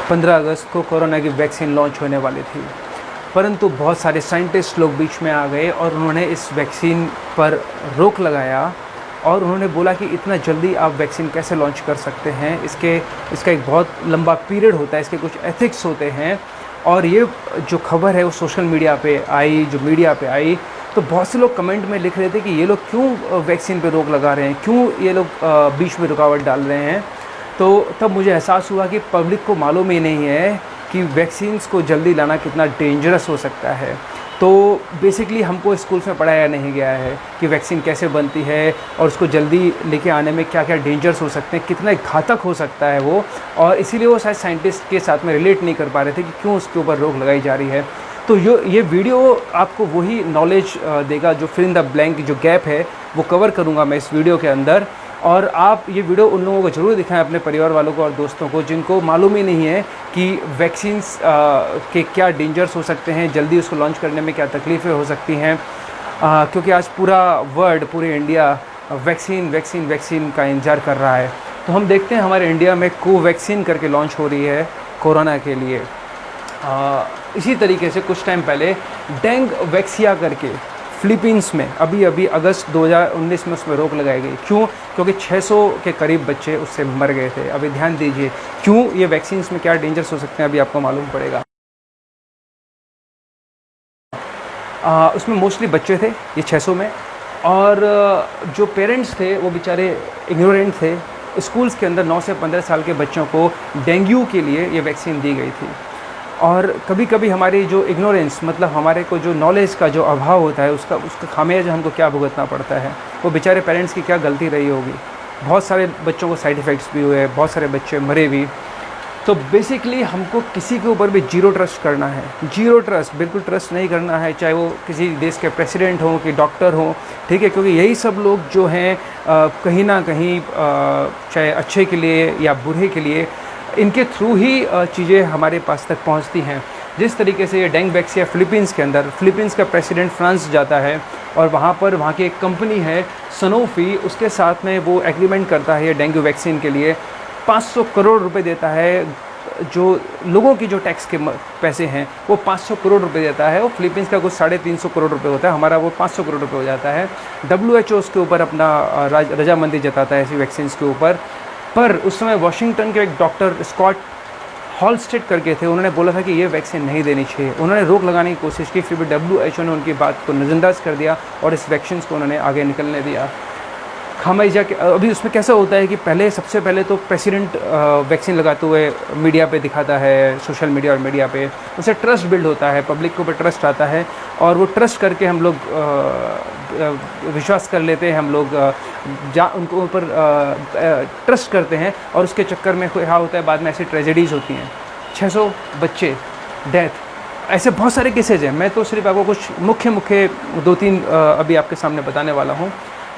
15 अगस्त को कोरोना की vaccine launch होने वाली थी, परंतु बहुत सारे साइंटिस्ट लोग बीच में आ गए और उन्होंने इस वैक्सीन पर रोक लगाया और उन्होंने बोला कि इतना जल्दी आप वैक्सीन कैसे लॉन्च कर सकते हैं, इसका एक बहुत लंबा पीरियड होता है, इसके कुछ एथिक्स होते हैं। और ये जो खबर है वो सोशल मीडिया पे आई, जो मीडिया पे आई, तो बहुत से लोग कमेंट में लिख रहे थे कि ये लोग क्यों वैक्सीन पे रोक लगा रहे हैं, क्यों ये लोग बीच में रुकावट डाल रहे हैं। तो तब मुझे एहसास हुआ कि पब्लिक को मालूम ही नहीं है कि वैक्सीन्स को जल्दी लाना कितना डेंजरस हो सकता है। तो बेसिकली हमको स्कूल्स में पढ़ाया नहीं गया है कि वैक्सीन कैसे बनती है और उसको जल्दी लेके आने में क्या क्या डेंजर्स हो सकते हैं, कितना घातक हो सकता है वो, और इसीलिए वो शायद साइंटिस्ट के साथ में रिलेट नहीं कर पा रहे थे कि क्यों उसके ऊपर रोक लगाई जा रही है। तो ये वीडियो आपको वही नॉलेज देगा जो फिल इन द ब्लैंक, जो गैप है वो कवर करूँगा मैं इस वीडियो के अंदर। और आप ये वीडियो उन लोगों को ज़रूर दिखाएं, अपने परिवार वालों को और दोस्तों को जिनको मालूम ही नहीं है कि वैक्सीन्स के क्या डेंजर्स हो सकते हैं, जल्दी उसको लॉन्च करने में क्या तकलीफ़ें हो सकती हैं, क्योंकि आज पूरा वर्ल्ड, पूरी इंडिया वैक्सीन का इंतज़ार कर रहा है। तो हम देखते हैं हमारे इंडिया में कोवैक्सीन करके लॉन्च हो रही है कोरोना के लिए। इसी तरीके से कुछ टाइम पहले डेंग वैक्सिया करके फिलीपींस में अभी अगस्त 2019 में उसमें रोक लगाई गई। क्यों? क्योंकि 600 के करीब बच्चे उससे मर गए थे। अभी ध्यान दीजिए क्यों ये वैक्सीन्स में क्या डेंजर्स हो सकते हैं, अभी आपको मालूम पड़ेगा। उसमें मोस्टली बच्चे थे ये 600 में, और जो पेरेंट्स थे वो बेचारे इग्नोरेंट थे। स्कूल्स के अंदर 9 से 15 साल के बच्चों को डेंगू के लिए ये वैक्सीन दी गई थी। और कभी कभी हमारी जो इग्नोरेंस, मतलब हमारे को जो नॉलेज का जो अभाव होता है, उसका खामियाजा हमको क्या भुगतना पड़ता है। वो बेचारे पेरेंट्स की क्या गलती रही होगी। बहुत सारे बच्चों को साइड इफ़ेक्ट्स भी हुए, बहुत सारे बच्चे मरे भी। तो बेसिकली हमको किसी के ऊपर भी जीरो ट्रस्ट करना है, जीरो ट्रस्ट, बिल्कुल ट्रस्ट नहीं करना है, चाहे वो किसी देश के प्रेसिडेंट हों कि डॉक्टर हों, ठीक है। क्योंकि यही सब लोग जो हैं कहीं ना कहीं चाहे अच्छे के लिए या बुरे के लिए, इनके थ्रू ही चीज़ें हमारे पास तक पहुंचती हैं। जिस तरीके से ये डेंग वैक्सिया फिलीपींस के अंदर, फिलीपींस का प्रेसिडेंट फ्रांस जाता है और वहाँ की एक कंपनी है सनोफी, उसके साथ में वो एग्रीमेंट करता है ये डेंगू वैक्सीन के लिए। 500 करोड़ रुपए देता है, जो लोगों की जो टैक्स के पैसे हैं वो 500 करोड़ रुपए देता है। वो फिलीपींस का कुछ 350 करोड़ रुपए होता है, हमारा वो 500 करोड़ रुपए हो जाता है। WHO उसके ऊपर अपना रजामंदी जताता है ऐसी वैक्सीन्स के ऊपर। पर उस समय वाशिंगटन के एक डॉक्टर स्कॉट हॉलस्टेड करके थे, उन्होंने बोला था कि ये वैक्सीन नहीं देनी चाहिए। उन्होंने रोक लगाने की कोशिश की, फिर भी WHO ने उनकी बात को नज़रअंदाज कर दिया और इस वैक्सीन को उन्होंने आगे निकलने दिया। खामियाजा के अभी उसमें कैसा होता है कि सबसे पहले तो प्रेसिडेंट वैक्सीन लगाते हुए मीडिया पे दिखाता है, सोशल मीडिया और मीडिया पे उससे ट्रस्ट बिल्ड होता है, पब्लिक के ऊपर ट्रस्ट आता है, और वो ट्रस्ट करके हम लोग विश्वास कर लेते हैं, हम लोग उनको ऊपर ट्रस्ट करते हैं, और उसके चक्कर में क्या होता है, बाद में ऐसी ट्रेजेडीज़ होती हैं। 600 बच्चे डेथ, ऐसे बहुत सारे केसेज हैं। मैं तो सिर्फ आपको कुछ मुख्य 2-3 अभी आपके सामने बताने वाला हूँ।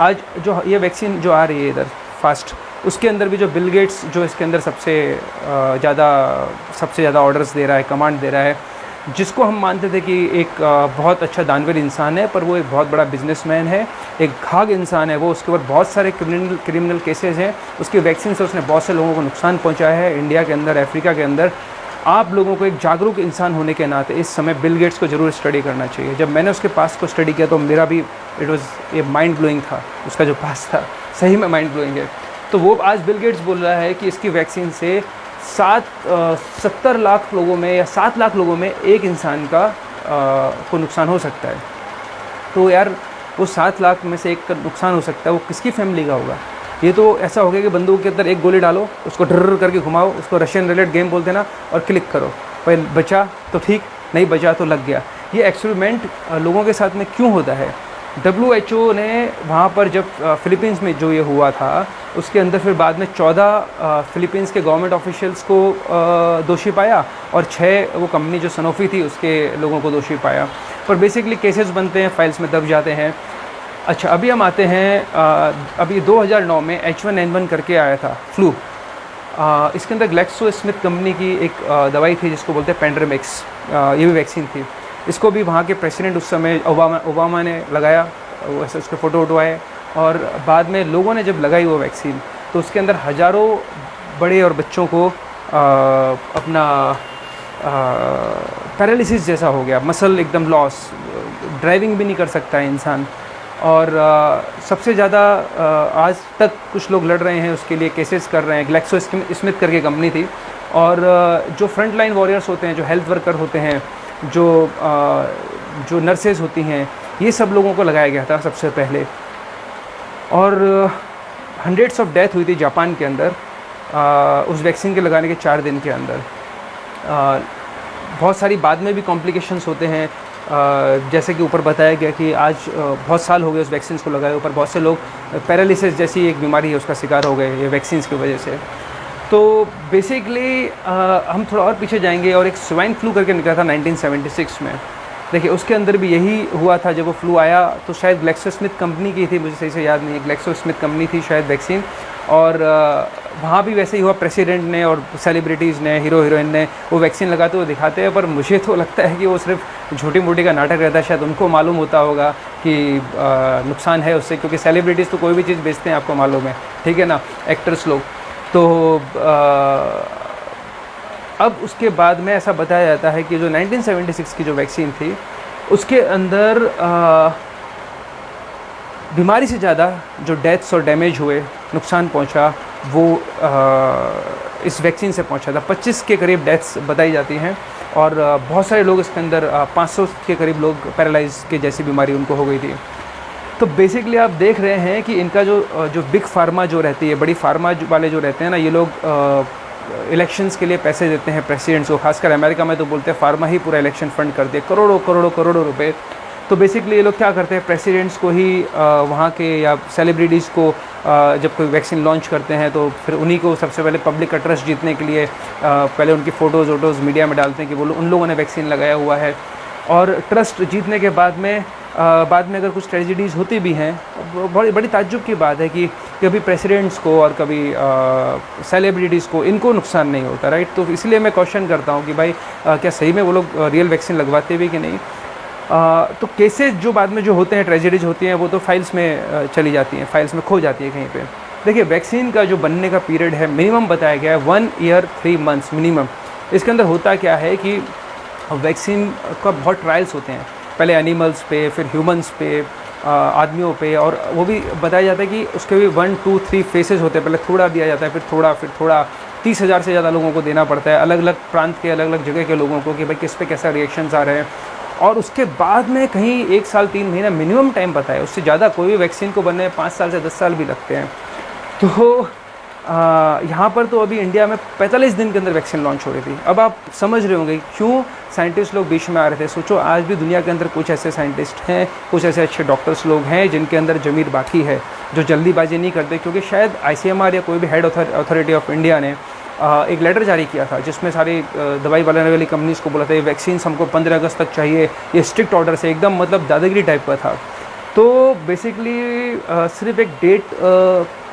आज जो ये वैक्सीन जो आ रही है इधर फास्ट, उसके अंदर भी जो बिल गेट्स जो इसके अंदर सबसे ज़्यादा ऑर्डर्स दे रहा है, कमांड दे रहा है, जिसको हम मानते थे कि एक बहुत अच्छा दानवीर इंसान है, पर वो एक बहुत बड़ा बिजनेसमैन है, एक घाघ इंसान है वो। उसके ऊपर बहुत सारे क्रिमिनल केसेज हैं। उसकी वैक्सीन से उसने बहुत से लोगों को नुकसान पहुँचाया है, इंडिया के अंदर, अफ्रीका के अंदर। आप लोगों को एक जागरूक इंसान होने के नाते इस समय बिल गेट्स को ज़रूर स्टडी करना चाहिए। जब मैंने उसके पास को स्टडी किया तो मेरा भी ये माइंड ब्लोइंग था, उसका जो पास था सही में माइंड ब्लोइंग है। तो वो आज बिल गेट्स बोल रहा है कि इसकी वैक्सीन से 70 लाख लोगों में या 7 लाख लोगों में एक इंसान का को नुकसान हो सकता है। तो यार वो 7 लाख में से एक का नुकसान हो सकता है, वो किसकी फैमिली का होगा? ये तो ऐसा हो गया कि बंदूक के अंदर एक गोली डालो, उसको ढर्र करके घुमाओ, उसको रशियन रूलेट गेम बोलते ना, और क्लिक करो, भाई बचा तो ठीक, नहीं बचा तो लग गया। ये एक्सपेरिमेंट लोगों के साथ में क्यों होता है? WHO ने वहाँ पर जब फिलीपींस में जो ये हुआ था, उसके अंदर फिर बाद में 14 फिलीपींस के गवर्नमेंट ऑफिशियल्स को दोषी पाया, और 6 वो कंपनी जो सनोफी थी उसके लोगों को दोषी पाया। पर बेसिकली केसेस बनते हैं, फाइल्स में दब जाते हैं। अच्छा, अभी हम आते हैं अभी 2009 में H1N1 करके आया था फ्लू। इसके अंदर ग्लैक्सो स्मिथ कंपनी की एक दवाई थी जिसको बोलते हैं पेंड्रामिक्स, ये भी वैक्सीन थी। इसको भी वहाँ के प्रेसिडेंट उस समय ओबामा ने लगाया, वो ऐसे उसके फ़ोटो उठवाए, और बाद में लोगों ने जब लगाई वो वैक्सीन तो उसके अंदर हज़ारों बड़े और बच्चों को अपना पैरालिसिस जैसा हो गया, मसल एकदम लॉस, ड्राइविंग भी नहीं कर सकता है इंसान। और सबसे ज़्यादा आज तक कुछ लोग लड़ रहे हैं उसके लिए, केसेस कर रहे हैं। ग्लैक्सो स्मिथ करके कंपनी थी, और जो फ्रंट लाइन वॉरियर्स होते हैं, जो हेल्थ वर्कर होते हैं, जो नर्सेज होती हैं, ये सब लोगों को लगाया गया था सबसे पहले। और हंड्रेड्स ऑफ डेथ हुई थी जापान के अंदर उस वैक्सीन के लगाने के 4 दिन के अंदर। बहुत सारी बाद में भी कॉम्प्लिकेशंस होते हैं, जैसे कि ऊपर बताया गया कि आज बहुत साल हो गए उस वैक्सीन को लगाए, ऊपर बहुत से लोग पैरालिसिस जैसी एक बीमारी है उसका शिकार हो गए ये वैक्सीन की वजह से। तो बेसिकली हम थोड़ा और पीछे जाएंगे, और एक स्वाइन फ्लू करके निकला था 1976 में। देखिए उसके अंदर भी यही हुआ था। जब वो फ्लू आया तो शायद ग्लैक्सो स्मिथ कंपनी की थी, मुझे सही से याद नहीं है, ग्लैक्सो स्मिथ कंपनी थी शायद वैक्सीन। और वहाँ भी वैसे ही हुआ, प्रेसिडेंट ने और सेलिब्रिटीज़ ने, हीरो हीरोइन ने वो वैक्सीन लगाते हुए दिखाते हैं, पर मुझे तो लगता है कि वो सिर्फ छोटी मोटी का नाटक रहता है। शायद उनको मालूम होता होगा कि नुकसान है उससे, क्योंकि सेलिब्रिटीज़ तो कोई भी चीज़ बेचते हैं, आपको मालूम है, ठीक है ना, एक्टर्स लोग। तो अब उसके बाद में ऐसा बताया जाता है कि जो 1976 की जो वैक्सीन थी उसके अंदर बीमारी से ज़्यादा जो डेथ्स और डैमेज हुए, नुकसान पहुंचा, वो इस वैक्सीन से पहुंचा था। 25 के करीब डेथ्स बताई जाती हैं, और बहुत सारे लोग इसके अंदर 500 के करीब लोग पैरालाइज के जैसी बीमारी उनको हो गई थी। तो बेसिकली आप देख रहे हैं कि इनका जो बिग फार्मा जो रहती है, बड़ी फार्मा वाले जो रहते हैं ना, ये लोग इलेक्शंस के लिए पैसे देते हैं प्रेसिडेंट्स को। खासकर अमेरिका में तो बोलते हैं फार्मा ही पूरा इलेक्शन फंड करते हैं, करोड़ों करोड़ों करोड़ों रुपए। तो बेसिकली ये लोग क्या करते हैं, प्रेसिडेंट्स को ही वहाँ के या सेलिब्रिटीज़ को जब कोई वैक्सीन लॉन्च करते हैं तो फिर उन्हीं को सबसे पहले पब्लिक का ट्रस्ट जीतने के लिए पहले उनकी फ़ोटोज़ वोटोज़ मीडिया में डालते हैं कि वो उन लोगों ने वैक्सीन लगाया हुआ है। और ट्रस्ट जीतने के बाद में अगर कुछ ट्रेजिडीज़ होती भी हैं, बड़ी ताज्जुब की बात है कि कभी प्रेसिडेंट्स को और कभी सेलिब्रिटीज़ को इनको नुकसान नहीं होता, राइट। तो इसलिए मैं क्वेश्चन करता हूँ कि भाई क्या सही में वो लोग रियल वैक्सीन लगवाते भी कि नहीं। तो केसेस जो बाद में जो होते हैं, ट्रेजिडीज होती हैं, वो तो फाइल्स में चली जाती हैं, फाइल्स में खो जाती है कहीं पे। देखिए वैक्सीन का जो बनने का पीरियड है, मिनिमम बताया गया है 1 ईयर 3 मंथ्स मिनिमम। इसके अंदर होता क्या है कि वैक्सीन का बहुत ट्रायल्स होते हैं, पहले एनिमल्स पे, फिर ह्यूमंस पे, आदमियों पे, और वो भी बताया जाता है कि उसके भी 1 2 3 फेसेस होते हैं। पहले थोड़ा दिया जाता है, फिर थोड़ा 30,000 से ज़्यादा लोगों को देना पड़ता है, अलग अलग प्रांत के, अलग अलग जगह के लोगों को, कि भाई किस पे कैसा रिएक्शंस आ रहे हैं। और उसके बाद में कहीं 1 साल 3 महीना मिनिमम टाइम बताया, उससे ज़्यादा कोई भी वैक्सीन को बनने में 5 साल से 10 साल भी लगते हैं। तो यहाँ पर तो अभी इंडिया में 45 दिन के अंदर वैक्सीन लॉन्च हो रही थी। अब आप समझ रहे होंगे क्यों साइंटिस्ट लोग बीच में आ रहे थे। सोचो आज भी दुनिया के अंदर कुछ ऐसे साइंटिस्ट हैं, कुछ ऐसे अच्छे डॉक्टर्स लोग हैं जिनके अंदर ज़मीर बाकी है, जो जल्दीबाजी नहीं करते। क्योंकि शायद ICMR या कोई भी हेड अथॉरिटी ऑफ इंडिया ने एक लेटर जारी किया था जिसमें सारी दवाई बनाने वाली कंपनीज़ को बोला था ये वैक्सीन हमको 15 अगस्त तक चाहिए, ये स्ट्रिक्ट ऑर्डर से, एकदम मतलब दादागिरी टाइप का था। तो बेसिकली सिर्फ एक डेट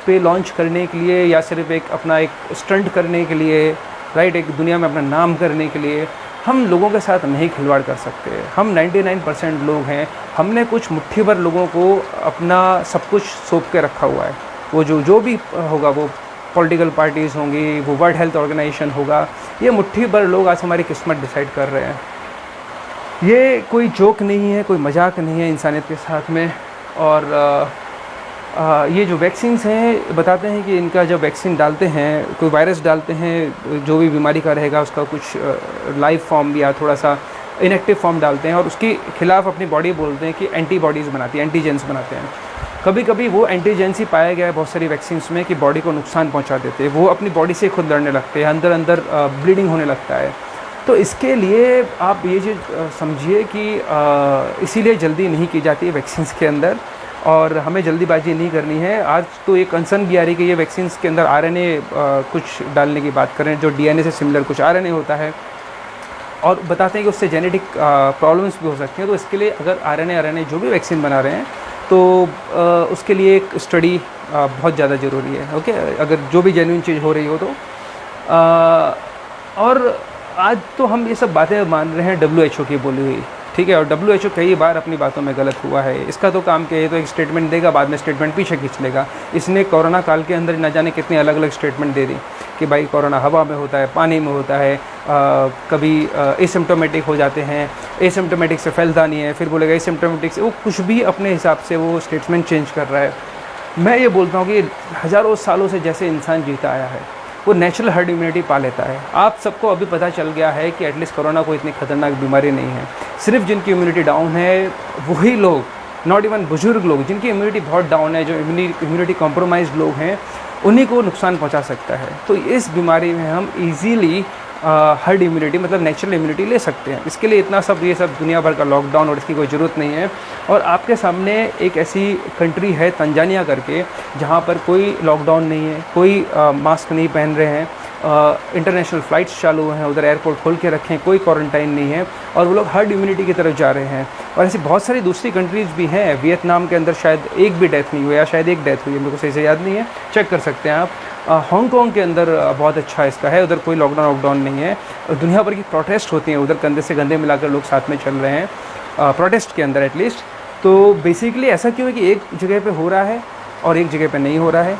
पे लॉन्च करने के लिए, या सिर्फ एक अपना एक स्टंट करने के लिए, राइट, एक दुनिया में अपना नाम करने के लिए हम लोगों के साथ नहीं खिलवाड़ कर सकते। हम 99% लोग हैं, हमने कुछ मुट्ठी भर लोगों को अपना सब कुछ सौंप के रखा हुआ है। वो जो भी होगा, वो पॉलिटिकल पार्टीज़ होंगी, वो वर्ल्ड हेल्थ ऑर्गेनाइजेशन होगा, ये मुट्ठी भर लोग आज हमारी किस्मत डिसाइड कर रहे हैं। ये कोई जोक नहीं है, कोई मजाक नहीं है इंसानियत के साथ में। और ये जो वैक्सीन्स हैं बताते हैं कि इनका जब वैक्सीन डालते हैं, कोई वायरस डालते हैं, जो भी बीमारी का रहेगा उसका कुछ लाइव फॉर्म या थोड़ा सा इनएक्टिव फॉर्म डालते हैं, और उसके खिलाफ अपनी बॉडी बोलते हैं कि एंटीबॉडीज़ बनाती है, एंटीजेंस बनाते हैं। कभी कभी वो एंटीजेंस ही पाया गया है बहुत सारी वैक्सीन्स में कि बॉडी को नुकसान पहुंचा देते हैं, वो अपनी बॉडी से खुद लड़ने लगते हैं, अंदर अंदर ब्लीडिंग होने लगता है। तो इसके लिए आप ये चीज़ समझिए कि इसीलिए जल्दी नहीं की जाती है वैक्सीन्स के अंदर, और हमें जल्दीबाजी नहीं करनी है। आज तो ये कंसर्न भी आ रही है कि ये वैक्सीन्स के अंदर RNA कुछ डालने की बात करें, जो DNA से सिमिलर कुछ RNA होता है, और बताते हैं कि उससे जेनेटिक प्रॉब्लम्स भी हो सकती हैं। तो इसके लिए अगर RNA जो भी वैक्सीन बना रहे हैं तो उसके लिए एक स्टडी बहुत ज़्यादा ज़रूरी है, ओके, अगर जो भी जेन्युइन चीज़ हो रही हो तो। और आज तो हम ये सब बातें मान रहे हैं WHO की बोली हुई, ठीक है। और WHO कई बार अपनी बातों में गलत हुआ है। इसका तो काम क्या है, तो एक स्टेटमेंट देगा, बाद में स्टेटमेंट पीछे खींच लेगा। इसने कोरोना काल के अंदर न जाने कितनी अलग अलग स्टेटमेंट दे दी कि भाई कोरोना हवा में होता है, पानी में होता है, कभी एसिम्प्टोमेटिक हो जाते हैं, एसिम्प्टोमेटिक से फैलता नहीं है, फिर बोलेगा एसिम्प्टोमेटिक से, वो कुछ भी अपने हिसाब से वो स्टेटमेंट चेंज कर रहा है। मैं ये बोलता हूँ कि हज़ारों सालों से जैसे इंसान जीता आया है, वो नेचुरल हर्ड इम्यूनिटी पा लेता है। आप सबको अभी पता चल गया है कि एटलीस्ट कोरोना कोई इतनी खतरनाक बीमारी नहीं है। सिर्फ जिनकी इम्यूनिटी डाउन है वही लोग, नॉट इवन बुजुर्ग लोग, जिनकी इम्यूनिटी बहुत डाउन है, जो इम्यूनिटी कॉम्प्रोमाइज्ड लोग हैं, उन्हीं को नुकसान पहुंचा सकता है। तो इस बीमारी में हम इजीली हर्ड इम्यूनिटी मतलब नेचुरल इम्यूनिटी ले सकते हैं। इसके लिए इतना सब ये सब दुनिया भर का लॉकडाउन और इसकी कोई ज़रूरत नहीं है। और आपके सामने एक ऐसी कंट्री है तंजानिया करके, जहाँ पर कोई लॉकडाउन नहीं है, कोई मास्क नहीं पहन रहे हैं, इंटरनेशनल फ़्लाइट्स चालू हैं, उधर एयरपोर्ट खोल के रखें, कोई क्वारंटाइन नहीं है, और वो लोग हर्ड इम्यूनिटी की तरफ जा रहे हैं। और ऐसी बहुत सारी दूसरी कंट्रीज़ भी हैं। वियतनाम के अंदर शायद एक भी डेथ नहीं हुई, या शायद एक डेथ हुई है, मेरे को सही से याद नहीं है, चेक कर सकते हैं आप। हांगकांग के अंदर बहुत अच्छा इसका है, उधर कोई लॉकडाउन नहीं है। दुनिया भर की प्रोटेस्ट होती हैं उधर, कंधे से कंधे मिलाकर लोग साथ में चल रहे हैं प्रोटेस्ट के अंदर एटलीस्ट। तो बेसिकली ऐसा क्यों है कि एक जगह पे हो रहा है और एक जगह पे नहीं हो रहा है?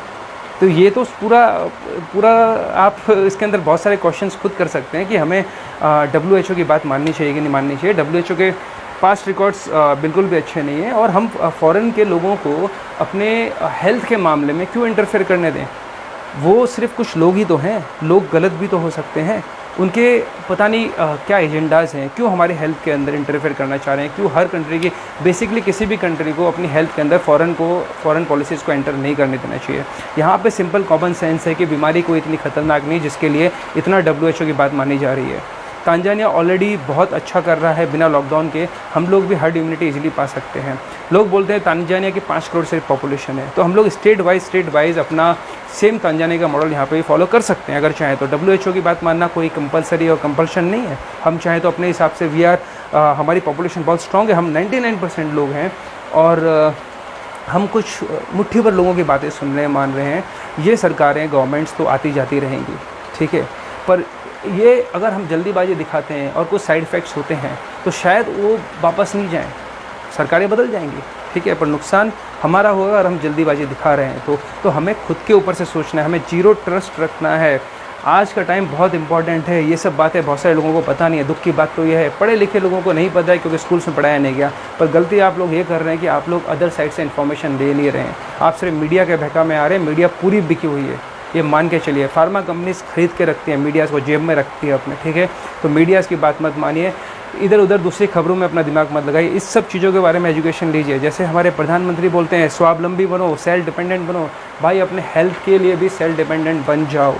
तो ये तो पूरा आप इसके अंदर बहुत सारे क्वेश्चंस खुद कर सकते हैं कि हमें WHO की बात माननी चाहिए कि नहीं माननी चाहिए। WHO के पास्ट रिकॉर्ड्स बिल्कुल भी अच्छे नहीं हैं, और हम फ़ॉरेन के लोगों को अपने हेल्थ के मामले में क्यों इंटरफेयर करने दें? वो सिर्फ कुछ लोग ही तो हैं, लोग गलत भी तो हो सकते हैं। उनके पता नहीं क्या एजेंडाज़ हैं, क्यों हमारी हेल्थ के अंदर इंटरफेयर करना चाह रहे हैं, क्यों हर कंट्री की बेसिकली किसी भी कंट्री को अपनी हेल्थ के अंदर फ़ॉरेन पॉलिसीज़ को एंटर नहीं करने देना चाहिए। यहाँ पे सिंपल कॉमन सेंस है कि बीमारी कोई इतनी खतरनाक नहीं जिसके लिए इतना WHO की बात मानी जा रही है। तंजानिया ऑलरेडी बहुत अच्छा कर रहा है बिना लॉकडाउन के, हम लोग भी हर्ड इम्यूनिटी इजीली पा सकते हैं। लोग बोलते हैं तंजानिया की 5 करोड़ से पॉपुलेशन है, तो हम लोग स्टेट वाइज अपना सेम तंजानिया का मॉडल यहाँ पे भी फॉलो कर सकते हैं अगर चाहें तो। WHO की बात मानना कोई कंपलसरी और कंपल्शन नहीं है। हम चाहें तो अपने हिसाब से हमारी पॉपुलेशन बहुत स्ट्रॉन्ग है, हम 99% लोग हैं, और हम कुछ मुट्ठी भर लोगों की बातें सुन रहे हैं, मान रहे हैं। ये सरकारें, गवर्नमेंट्स तो आती जाती रहेंगी, ठीक है, पर ये अगर हम जल्दीबाजी दिखाते हैं और कुछ साइड इफ़ेक्ट्स होते हैं तो शायद वो वापस नहीं जाएं, सरकारें बदल जाएंगी, ठीक है, पर नुकसान हमारा होगा अगर हम जल्दीबाजी दिखा रहे हैं तो हमें खुद के ऊपर से सोचना है, हमें जीरो ट्रस्ट रखना है। आज का टाइम बहुत इंपॉर्टेंट है। ये सब बातें बहुत सारे लोगों को पता नहीं है। दुख की बात तो ये है, पढ़े लिखे लोगों को नहीं पता है क्योंकि स्कूल्स में पढ़ाया नहीं गया। पर गलती आप लोग ये कर रहे हैं कि आप लोग अदर साइड से इन्फॉर्मेशन ले नहीं रहे हैं, आप सिर्फ मीडिया के बहका में आ रहे हैं। मीडिया पूरी बिकी हुई है, ये मान के चलिए। फार्मा कंपनीज खरीद के रखती हैं मीडियाज़ को, जेब में रखती है अपने, ठीक है। तो मीडियाज़ की बात मत मानिए, इधर उधर दूसरी खबरों में अपना दिमाग मत लगाइए। इस सब चीज़ों के बारे में एजुकेशन लीजिए। जैसे हमारे प्रधानमंत्री बोलते हैं स्वावलंबी बनो, सेल्फ डिपेंडेंट बनो। भाई अपने हेल्थ के लिए भी सेल्फ डिपेंडेंट बन जाओ,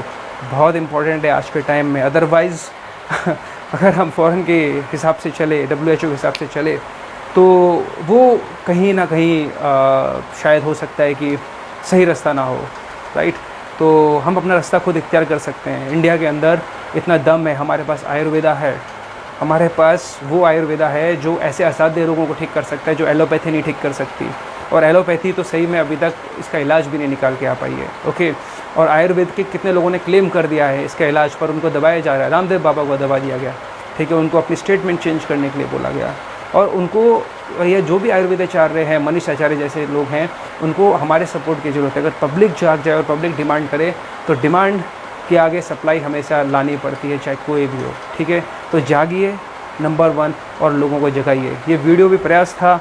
बहुत इंपॉर्टेंट है आज के टाइम में। अदरवाइज़ अगर हम फ़ॉरेन के हिसाब से चले, WHO के हिसाब से चले, तो वो कहीं ना कहीं शायद हो सकता है कि सही रास्ता ना हो, राइट। तो हम अपना रास्ता खुद इख्तियार कर सकते हैं। इंडिया के अंदर इतना दम है, हमारे पास आयुर्वेदा है, हमारे पास वो आयुर्वेदा है जो ऐसे असाध्य रोगों को ठीक कर सकता है जो एलोपैथी नहीं ठीक कर सकती। और एलोपैथी तो सही में अभी तक इसका इलाज भी नहीं निकाल के आ पाई है, ओके। और आयुर्वेद के कितने लोगों ने क्लेम कर दिया है इसका इलाज, पर उनको दबाया जा रहा है। रामदेव बाबा को दबा दिया गया, ठीक है, उनको अपनी स्टेटमेंट चेंज करने के लिए बोला गया। और उनको ये जो भी आयुर्वेदाचार्य हैं, मनीष आचार्य जैसे लोग हैं, उनको हमारे सपोर्ट की ज़रूरत है। अगर पब्लिक जाग जाए और पब्लिक डिमांड करे तो डिमांड के आगे सप्लाई हमेशा लानी पड़ती है, चाहे कोई भी हो, ठीक है। तो जागिए नंबर 1 और लोगों को जगाइए। ये वीडियो भी प्रयास था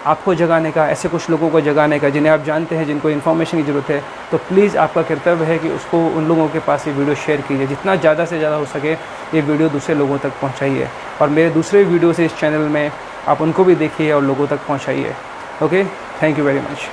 आपको जगाने का, ऐसे कुछ लोगों को जगाने का जिन्हें आप जानते हैं, जिनको इन्फॉर्मेशन की ज़रूरत है। तो प्लीज़ आपका कर्तव्य है कि उसको उन लोगों के पास ये वीडियो शेयर कीजिए। जितना ज़्यादा से ज़्यादा हो सके ये वीडियो दूसरे लोगों तक पहुँचाइए। और मेरे दूसरे वीडियो से इस चैनल में आप उनको भी देखिए और लोगों तक पहुँचाइए, okay. Thank you very much.